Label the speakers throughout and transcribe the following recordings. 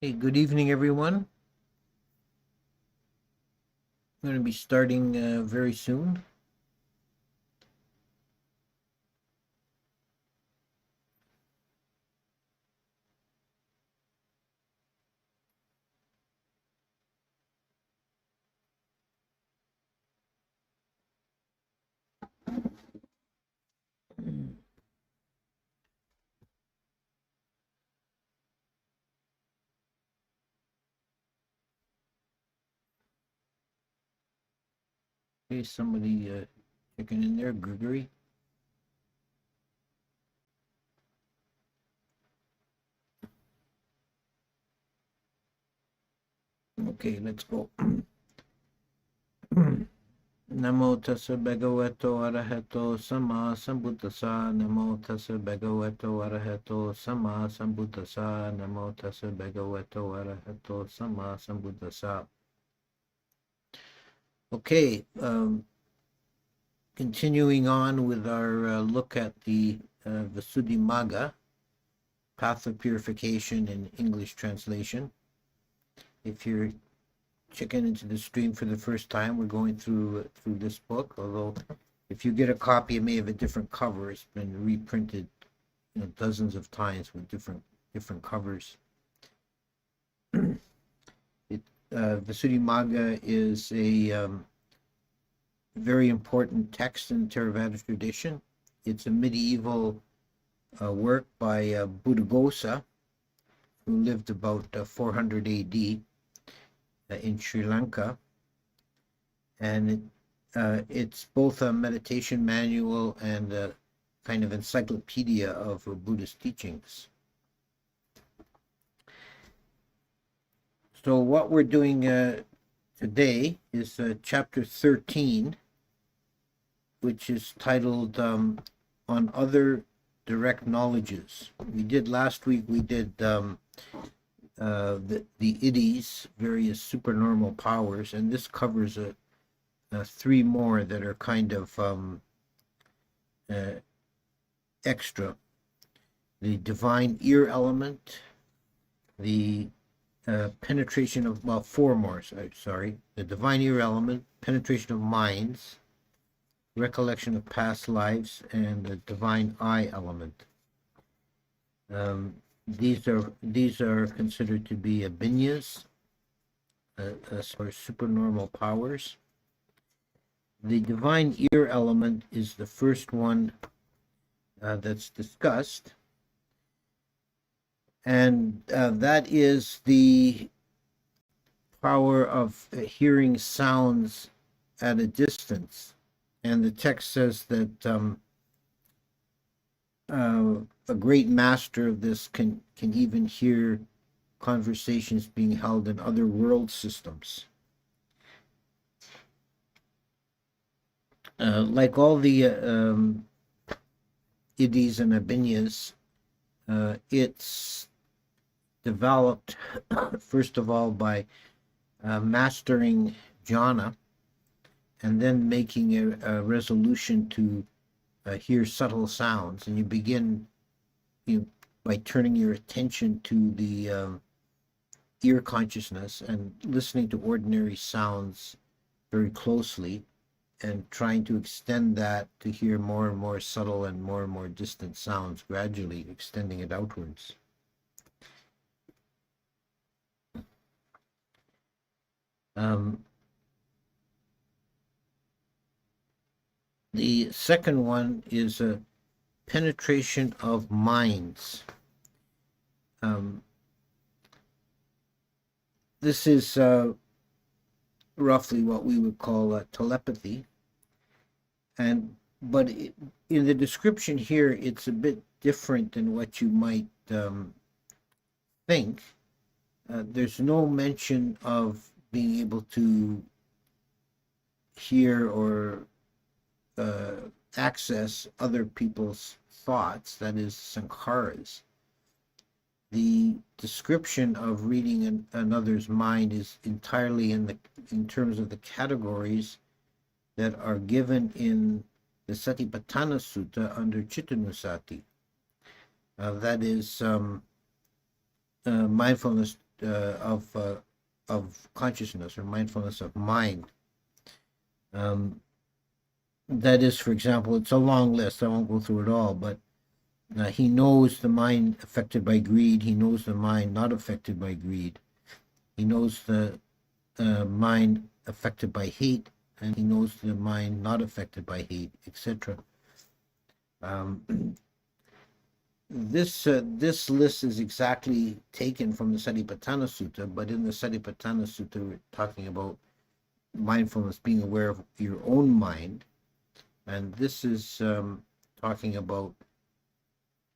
Speaker 1: Hey, good evening, everyone. I'm going to be starting very soon. Okay, somebody checking in there, Gregory. Okay, let's go. Namo tassa bhagavato arahato sama sambuddhassa. Namo tassa bhagavato arahato sama sambuddhassa. Namo tassa bhagavato arahato sama sambuddhassa. Okay, continuing on with our look at the Vissudhimagga, Path of Purification in English translation. If you're checking into the stream for the first time, we're going through this book, although if you get a copy, it may have a different cover. It's been reprinted dozens of times with different covers. Vissudhimagga is a very important text in the Theravada tradition. It's a medieval work by Buddhaghosa, who lived about 400 AD in Sri Lanka. And it's both a meditation manual and a kind of encyclopedia of Buddhist teachings. So what we're doing today is chapter 13, which is titled On Other Direct Knowledges. We did last week, we did the idis, various supernormal powers, and this covers three more that are kind of extra. The divine ear element, the penetration of, well, four more, sorry. The divine ear element, penetration of minds, recollection of past lives, and the divine eye element. These are considered to be abhinyas, or supernormal powers. The divine ear element is the first one that's discussed, and that is the power of hearing sounds at a distance. And the text says that a great master of this can even hear conversations being held in other world systems. Like all the idis and abhinyas, it's developed first of all by mastering jhana, and then making a resolution to hear subtle sounds. And you begin by turning your attention to the ear consciousness and listening to ordinary sounds very closely, and trying to extend that to hear more and more subtle and more distant sounds, gradually extending it outwards. The second one is a penetration of minds. This is roughly what we would call telepathy. But in the description here, it's a bit different than what you might think. There's no mention of being able to hear or access other people's thoughts, that is, sankharas. The description of reading another's mind is entirely in terms of the categories that are given in the Satipatthana Sutta under Chittanusati. That is mindfulness of consciousness, or mindfulness of mind. That is, for example, it's a long list. I won't go through it all, but he knows the mind affected by greed. He knows the mind not affected by greed. He knows the mind affected by hate, and he knows the mind not affected by hate, etc. This list is exactly taken from the Satipatthana Sutta, but in the Satipatthana Sutta, we're talking about mindfulness, being aware of your own mind, and this is talking about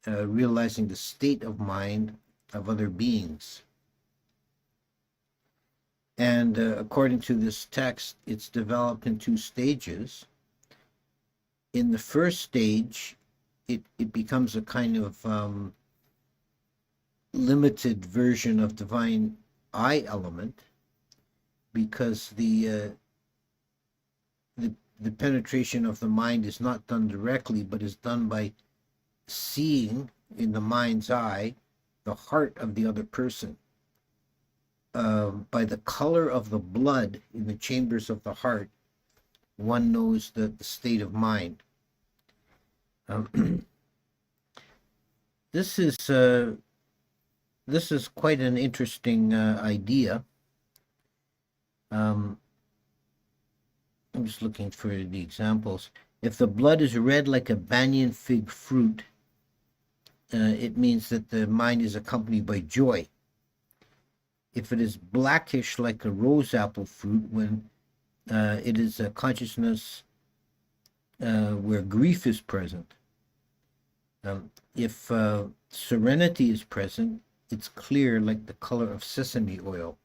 Speaker 1: realizing the state of mind of other beings. And according to this text, it's developed in 2 stages. In the first stage, it becomes a kind of limited version of divine I element, because the penetration of the mind is not done directly, but is done by seeing in the mind's eye the heart of the other person. By the color of the blood in the chambers of the heart, one knows the state of mind. This is quite an interesting idea. I'm just looking for the examples. If the blood is red like a banyan fig fruit, it means that the mind is accompanied by joy. If it is blackish like a rose apple fruit, when it is a consciousness where grief is present. If serenity is present, it's clear like the color of sesame oil.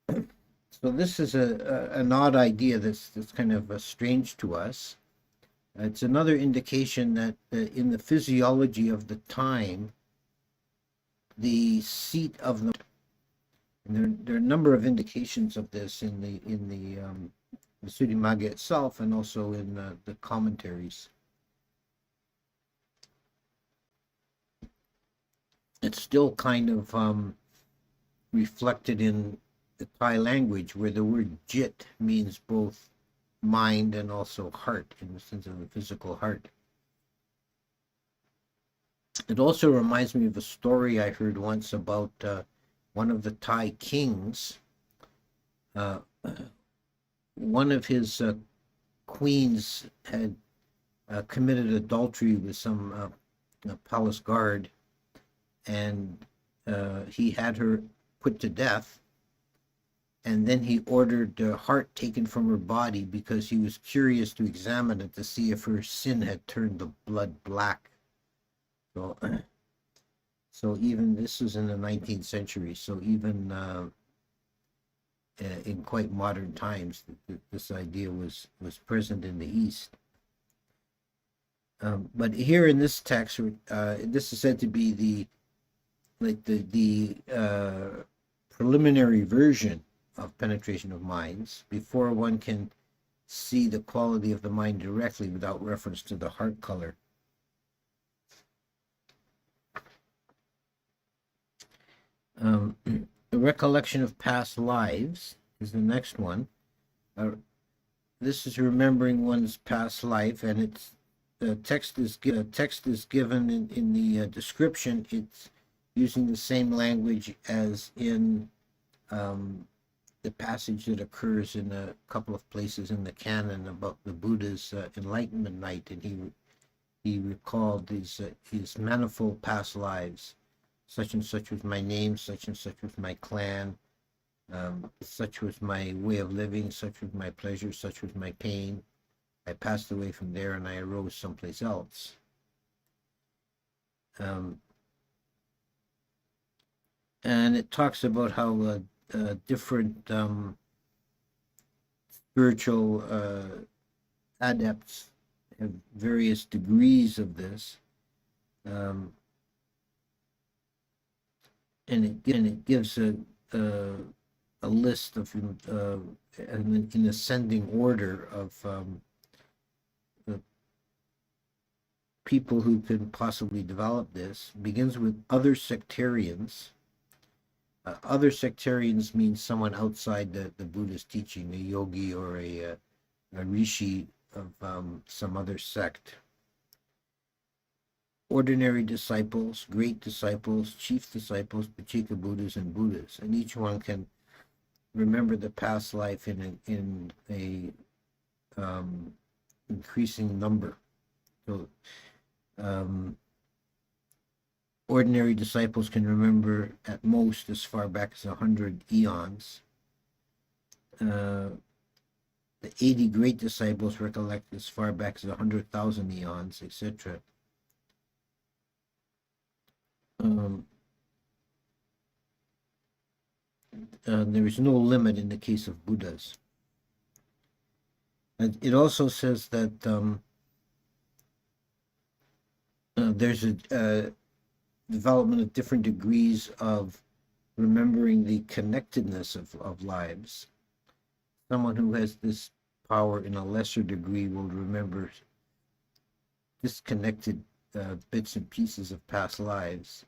Speaker 1: So this is an odd idea that's kind of strange to us. It's another indication that in the physiology of the time, the seat of the, and there are a number of indications of this in the Vissudhimagga itself, and also in the commentaries. It's still kind of reflected in the Thai language, where the word jit means both mind and also heart, in the sense of the physical heart. It also reminds me of a story I heard once about one of the Thai kings. One of his queens had committed adultery with some palace guard, and he had her put to death. And then he ordered the heart taken from her body, because he was curious to examine it to see if her sin had turned the blood black. So even this was in the 19th century. So even in quite modern times, this idea was present in the East. But here in this text, this is said to be the preliminary version of penetration of minds, before one can see the quality of the mind directly without reference to the heart color. The recollection of past lives is the next one. This is remembering one's past life, and it's the text is given in the description. It's using the same language as in the passage that occurs in a couple of places in the canon about the Buddha's enlightenment night, and he recalled his manifold past lives. Such and such was my name, such and such was my clan, such was my way of living, such was my pleasure, such was my pain. I passed away from there and I arose someplace else. And it talks about how different spiritual adepts have various degrees of this. And it gives a list of in ascending order of the people who could possibly develop this. Begins with other sectarians, Other sectarians mean someone outside the Buddhist teaching, a yogi or a rishi of some other sect. Ordinary disciples, great disciples, chief disciples, Pachika Buddhas, and Buddhas, and each one can remember the past life in a increasing number. So, ordinary disciples can remember at most as far back as 100 eons. The 80 great disciples recollect as far back as 100,000 eons, etc. There is no limit in the case of Buddhas. And it also says that there's a development of different degrees of remembering the connectedness of lives. Someone who has this power in a lesser degree will remember disconnected bits and pieces of past lives,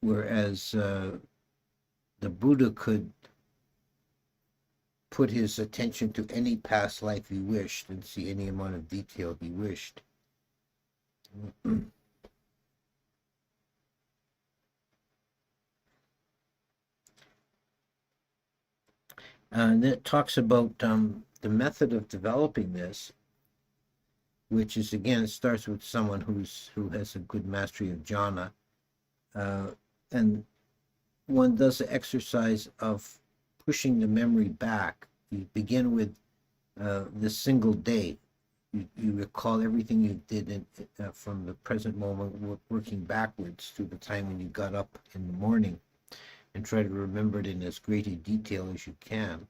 Speaker 1: whereas the Buddha could put his attention to any past life he wished and see any amount of detail he wished. And it talks about the method of developing this, which is, again, it starts with someone who has a good mastery of jhana, and one does the exercise of pushing the memory back. You begin with this single day. You recall everything you did from the present moment, working backwards to the time when you got up in the morning, and try to remember it in as great a detail as you can.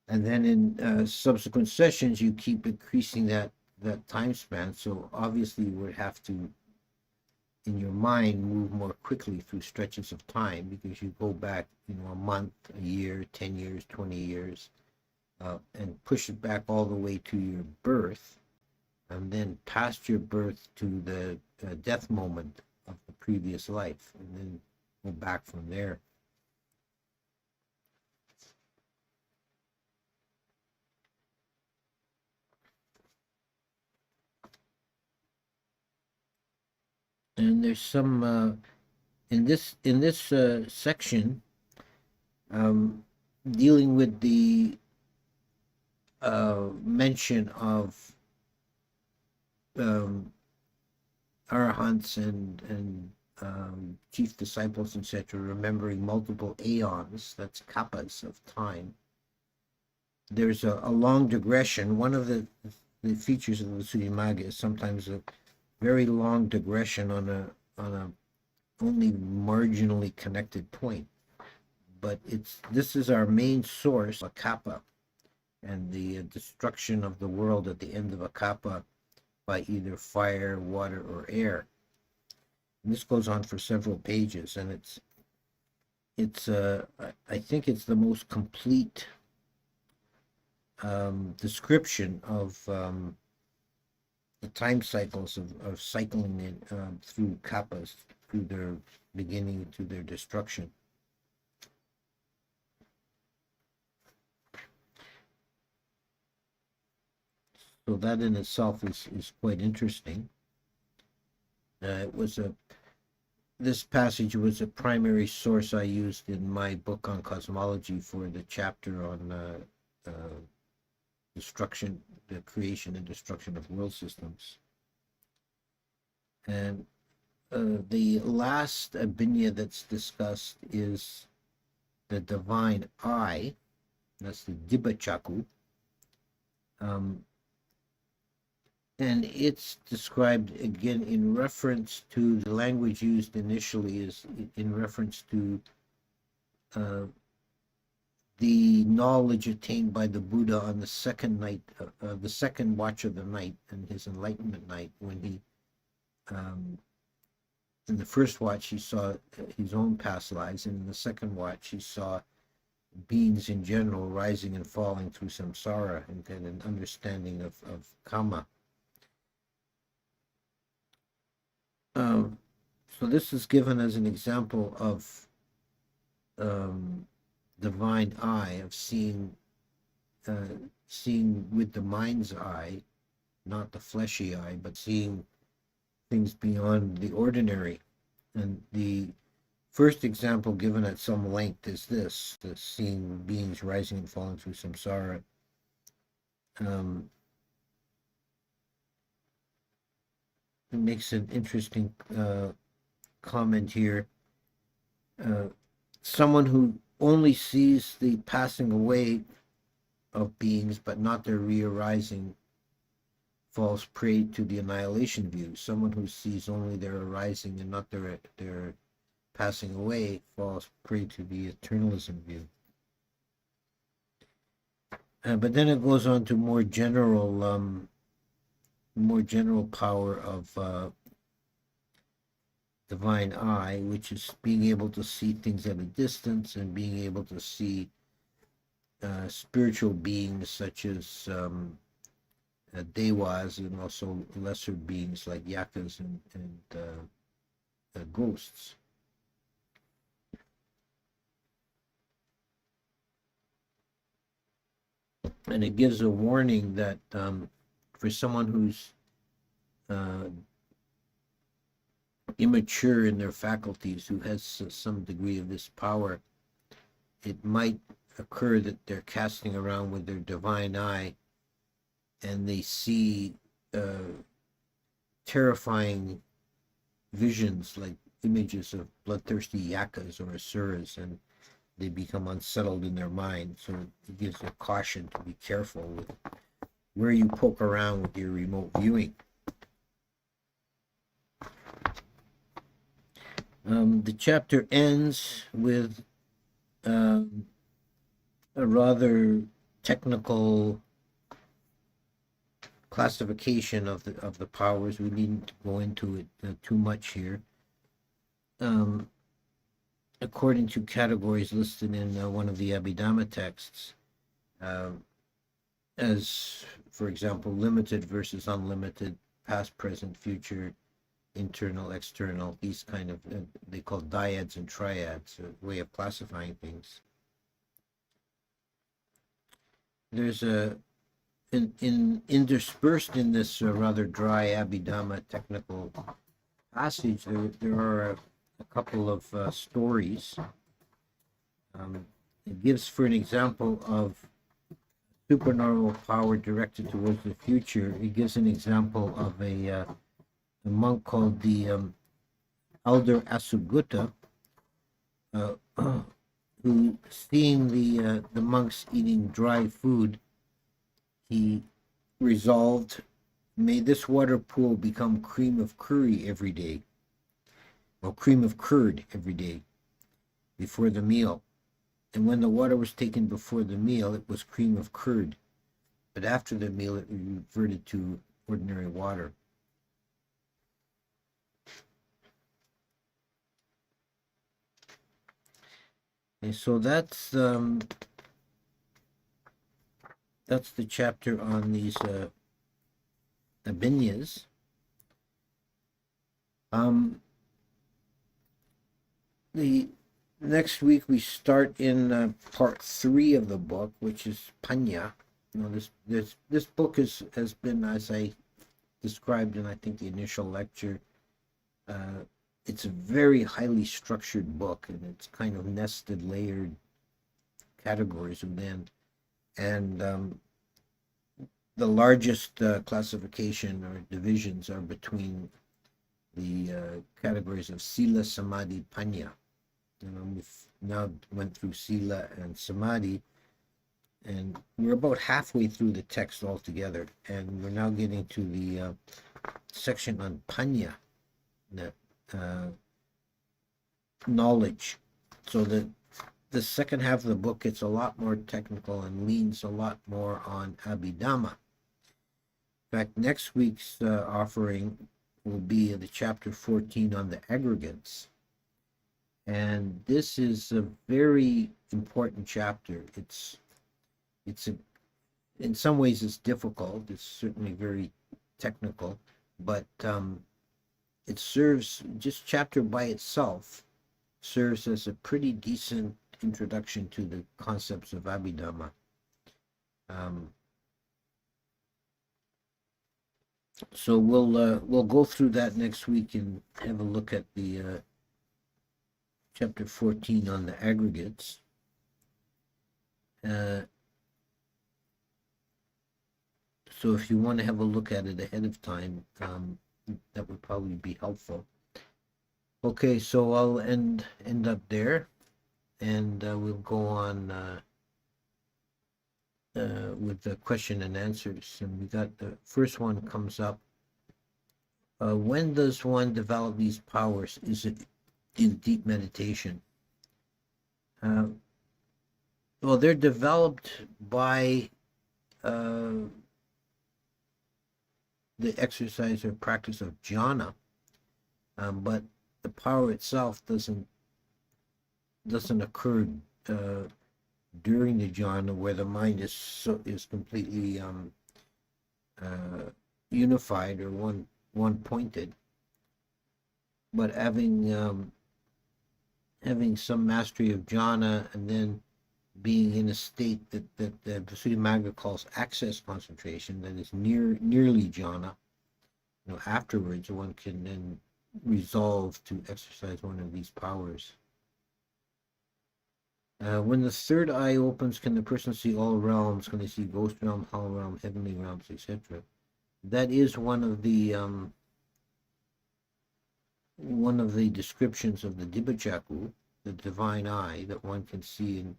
Speaker 1: And then in subsequent sessions, you keep increasing that time span. So obviously you would have to, in your mind, move more quickly through stretches of time, because you go back, a month, a year, 10 years, 20 years, and push it back all the way to your birth, and then past your birth to the death moment of the previous life, and then go back from there. And there's some in this section dealing with the mention of arahants and chief disciples, etc., remembering multiple aeons, that's kappas of time. There's a long digression. One of the features of the Vissudhimagga is sometimes a very long digression on a only marginally connected point. But this is our main source, a kappa, and the destruction of the world at the end of a kappa by either fire, water, or air. And this goes on for several pages, and it's I think it's the most complete description of the time cycles of cycling in, through kappas, through their beginning to their destruction. So that in itself is quite interesting. This passage was a primary source I used in my book on cosmology for the chapter on destruction, the creation and destruction of world systems. And the last abhinya that's discussed is the divine eye. That's the Dibbachaku. And it's described again in reference to the language used initially, is in reference to the knowledge attained by the Buddha on the second night, the second watch of the night, and his enlightenment night, when he, in the first watch, he saw his own past lives, and in the second watch, he saw beings in general rising and falling through samsara, and an understanding of karma. So this is given as an example of divine eye, of seeing seeing with the mind's eye, not the fleshy eye, but seeing things beyond the ordinary. And the first example given at some length is this, the seeing beings rising and falling through samsara. It makes an interesting comment here. Someone who only sees the passing away of beings but not their re-arising falls prey to the annihilation view. Someone who sees only their arising and not their passing away falls prey to the eternalism view. But then it goes on to more general power of divine eye, which is being able to see things at a distance and being able to see spiritual beings such as devas, and also lesser beings like yakas and ghosts. And it gives a warning that for someone who's immature in their faculties, who has some degree of this power, it might occur that they're casting around with their divine eye and they see terrifying visions, like images of bloodthirsty yakas or asuras, and they become unsettled in their mind. So it gives a caution to be careful with where you poke around with your remote viewing. The chapter ends with a rather technical classification of the powers. We needn't go into it too much here. According to categories listed in one of the Abhidhamma texts, as, for example, limited versus unlimited, past, present, future, internal, external, these kind of, they call dyads and triads, a way of classifying things. There's interspersed in this rather dry Abhidhamma technical passage, there are a couple of stories. It gives, for an example of supernormal power directed towards the future, it gives an example of a monk called the Elder Asugutta, who, seeing the monks eating dry food, he resolved, may this water pool become cream of curry every day, or cream of curd every day before the meal. And when the water was taken before the meal, it was cream of curd, but after the meal it reverted to ordinary water. And so that's the chapter on these abhinyas. The next week we start in part 3 of the book, which is Panya. You know, this book has been, as I described in, I think, the initial lecture, it's a very highly structured book, and it's kind of nested, layered categories within. And the largest classification or divisions are between the categories of Sila, Samadhi, Panya. We've now went through Sila and Samadhi, and we're about halfway through the text altogether, and we're now getting to the section on Panya, the knowledge. So that the second half of the book gets a lot more technical and leans a lot more on Abhidhamma. In fact, next week's offering will be the chapter 14 on the aggregates. And this is a very important chapter. In some ways it's difficult. It's certainly very technical, but it serves, just chapter by itself serves as a pretty decent introduction to the concepts of Abhidhamma. So we'll go through that next week and have a look at the chapter 14 on the aggregates. So if you want to have a look at it ahead of time, that would probably be helpful. Okay, so I'll end up there, and we'll go on with the question and answers. And we got the first one comes up. When does one develop these powers? Is it in deep meditation? Well, they're developed by the exercise or practice of jhana, but the power itself doesn't occur during the jhana, where the mind is completely unified or one pointed. But having some mastery of jhana and then being in a state that Vissudhimagga calls access concentration, that is nearly jhana, afterwards one can then resolve to exercise one of these powers. When the third eye opens, can the person see all realms? Can they see ghost realm, hell realm, heavenly realms, etc.? That is one of the descriptions of the Dibbachaku, the divine eye, that one can see in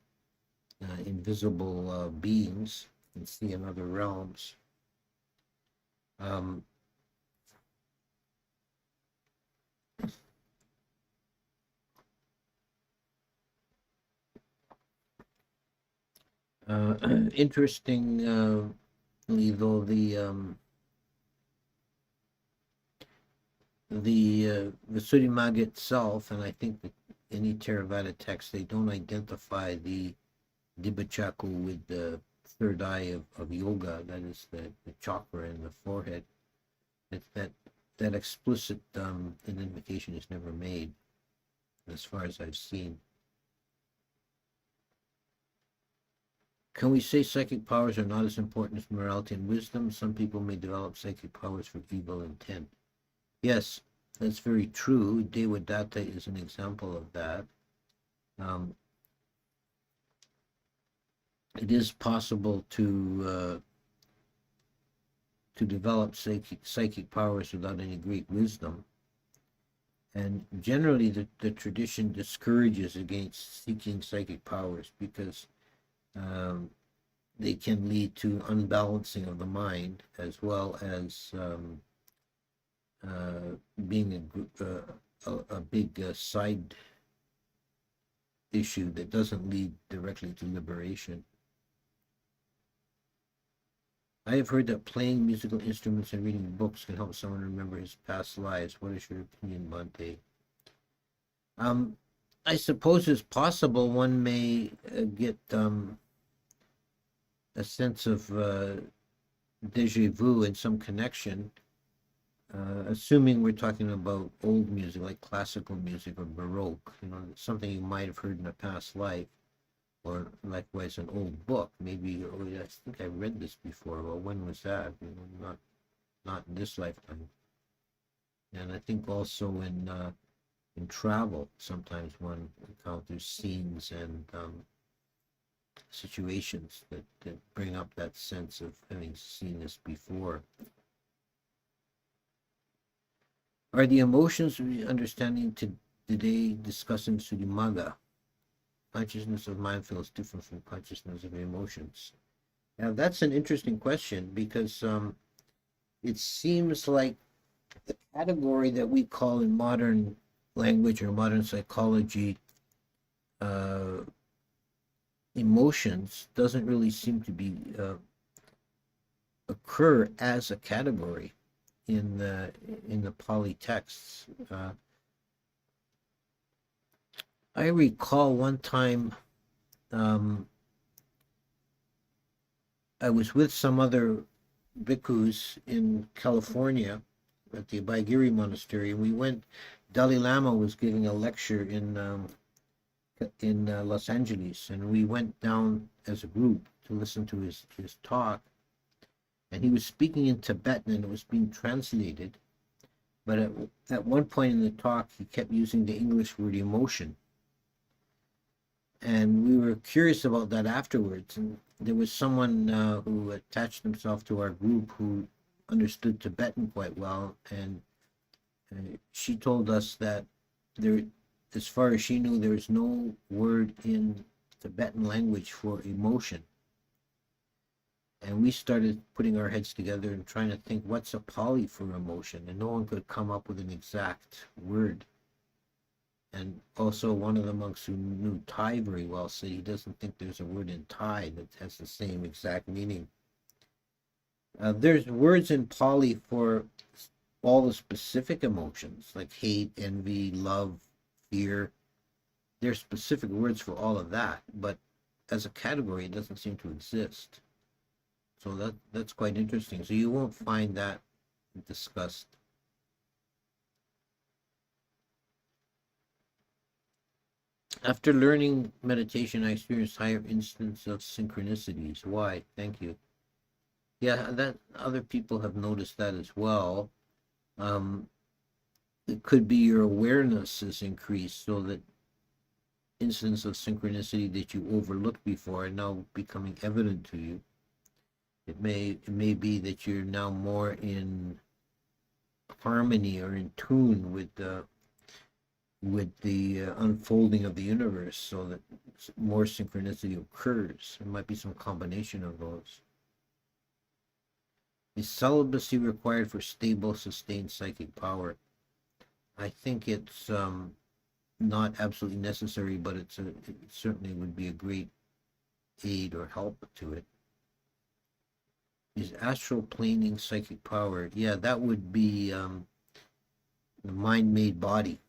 Speaker 1: invisible beings and see in other realms. Interestingly, though, the Vissudhimagga itself, and I think that any Theravada text, they don't identify the Dibbachaku with the third eye of yoga, that is the chakra in the forehead. That explicit identification is never made, as far as I've seen. Can we say psychic powers are not as important as morality and wisdom? Some people may develop psychic powers for evil intent. Yes, that's very true. Devadatta is an example of that. It is possible to develop psychic powers without any great wisdom. And generally, the tradition discourages against seeking psychic powers because they can lead to unbalancing of the mind, as well as being a big side issue that doesn't lead directly to liberation. I have heard that playing musical instruments and reading books can help someone remember his past lives. What is your opinion, Bhante? I suppose it's possible one may get a sense of deja vu and some connection, assuming we're talking about old music, like classical music or Baroque, something you might have heard in a past life, or likewise an old book. Maybe, I think I read this before. Well, when was that? Not in this lifetime. And I think also in travel, sometimes one encounters scenes and situations that bring up that sense of having seen this before. Are the emotions we understanding today discussing Vissudhimagga? Consciousness of mind feels different from consciousness of emotions. Now that's an interesting question, because it seems like the category that we call in modern language or modern psychology emotions doesn't really seem to be occur as a category in the Pali texts. I recall one time I was with some other bhikkhus in California, at the Abhayagiri monastery, and we went. Dalai Lama was giving a lecture in Los Angeles, and we went down as a group to listen to his talk. And he was speaking in Tibetan, and it was being translated. But at one point in the talk, he kept using the English word emotion. And we were curious about that afterwards. And there was someone who attached himself to our group who understood Tibetan quite well. And she told us that there, as far as she knew, there was no word in Tibetan language for emotion. And we started putting our heads together and trying to think, what's a Pali for emotion? And no one could come up with an exact word. And also one of the monks who knew Thai very well said he doesn't think there's a word in Thai that has the same exact meaning. There's words in Pali for all the specific emotions, like hate, envy, love, fear. There's specific words for all of that, but as a category, it doesn't seem to exist. So that's quite interesting. So you won't find that discussed. After learning meditation, I experienced higher instance of synchronicities. Why? Thank you. Yeah, that other people have noticed that as well. It could be your awareness is increased, so that instances of synchronicity that you overlooked before are now becoming evident to you. It may be that you're now more in harmony or in tune with the unfolding of the universe, so that more synchronicity occurs. There might be some combination of those. Is celibacy required for stable, sustained psychic power? I think it's not absolutely necessary, but it certainly would be a great aid or help to it. Is astral planing psychic power? Yeah, that would be the mind-made body,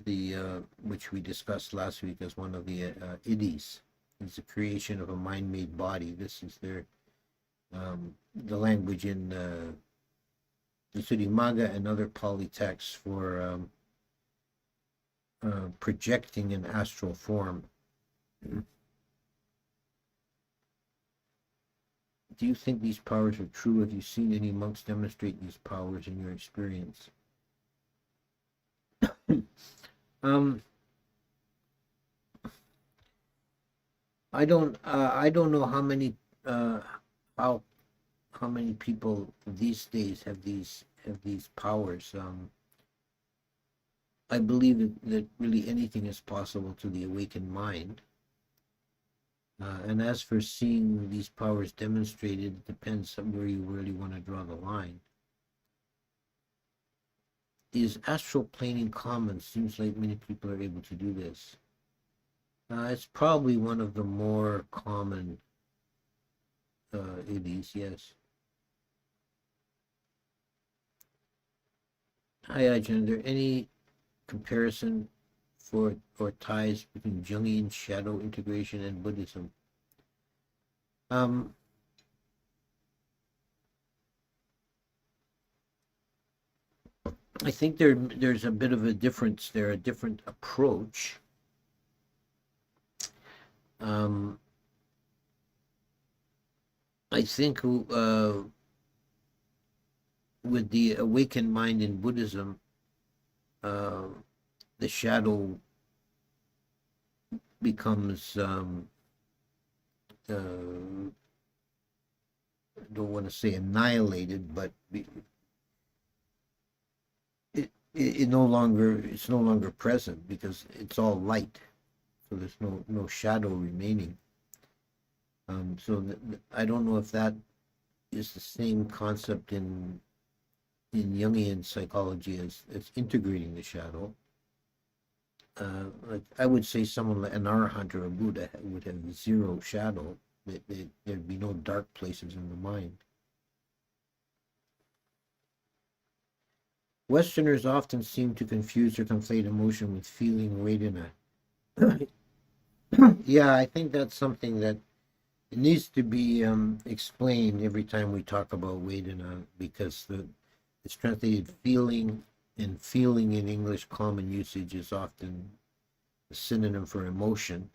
Speaker 1: which we discussed last week as one of the idis. It's the creation of a mind-made body. This is their the language in Vissudhimagga and other Pali texts for projecting an astral form. Do you think these powers are true? Have you seen any monks demonstrate these powers in your experience? I don't know how many people these days have these powers. I believe that really anything is possible to the awakened mind. And as for seeing these powers demonstrated, it depends on where you really want to draw the line. Is astral planing common? Seems like many people are able to do this. It's probably one of the more common idis, yes. Hi, Ajahn. Are there any comparison for or ties between Jungian shadow integration and Buddhism? I think there's a bit of a difference there, a different approach. I think with the awakened mind in Buddhism, the shadow becomes I don't want to say annihilated, but it's no longer present, because it's all light, so there's no shadow remaining. So I don't know if that is the same concept in Jungian psychology as integrating the shadow. Like I would say someone like an arahant or a Buddha would have zero shadow. There'd be no dark places in the mind. Westerners often seem to confuse or conflate emotion with feeling Vedana. Yeah, I think that's something that it needs to be explained every time we talk about Vedana, because it's translated feeling, and feeling in English common usage is often a synonym for emotion.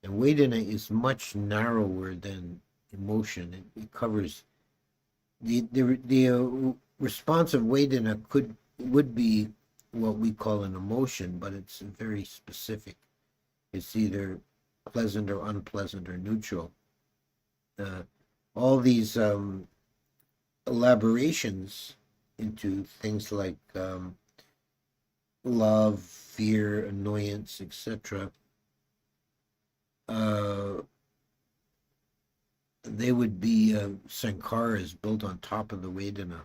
Speaker 1: And Vedana is much narrower than emotion. It covers the responsive Vedana would be what we call an emotion, but it's very specific. It's either pleasant or unpleasant or neutral. All these elaborations into things like love, fear, annoyance, etc. They would be sankaras built on top of the Vedana.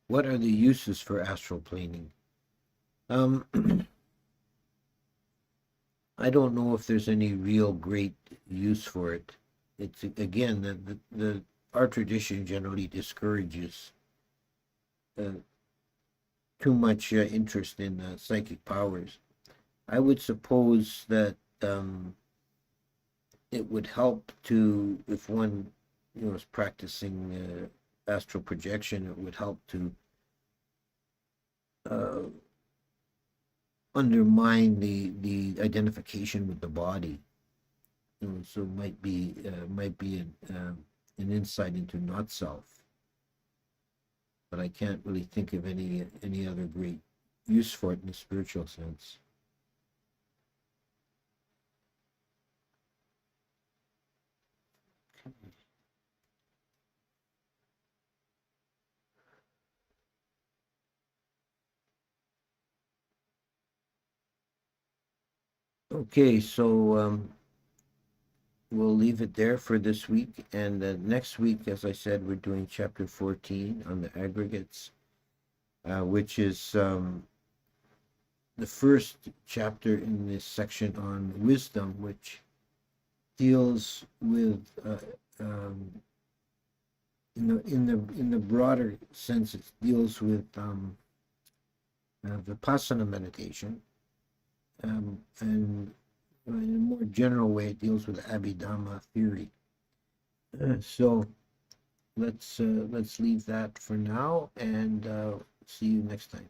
Speaker 1: What are the uses for astral planing? I don't know if there's any real great use for it. It's again our tradition generally discourages too much interest in psychic powers. I would suppose that it would help to, if one is practicing astral projection, it would help to undermine the identification with the body. So it might be an insight into not self. But I can't really think of any other great use for it in a spiritual sense. Okay, so we'll leave it there for this week. And next week, as I said, we're doing chapter 14 on the aggregates, which is the first chapter in this section on wisdom, which deals with in the broader sense, it deals with Vipassana meditation, and in a more general way, it deals with Abhidhamma theory. So let's leave that for now, and see you next time.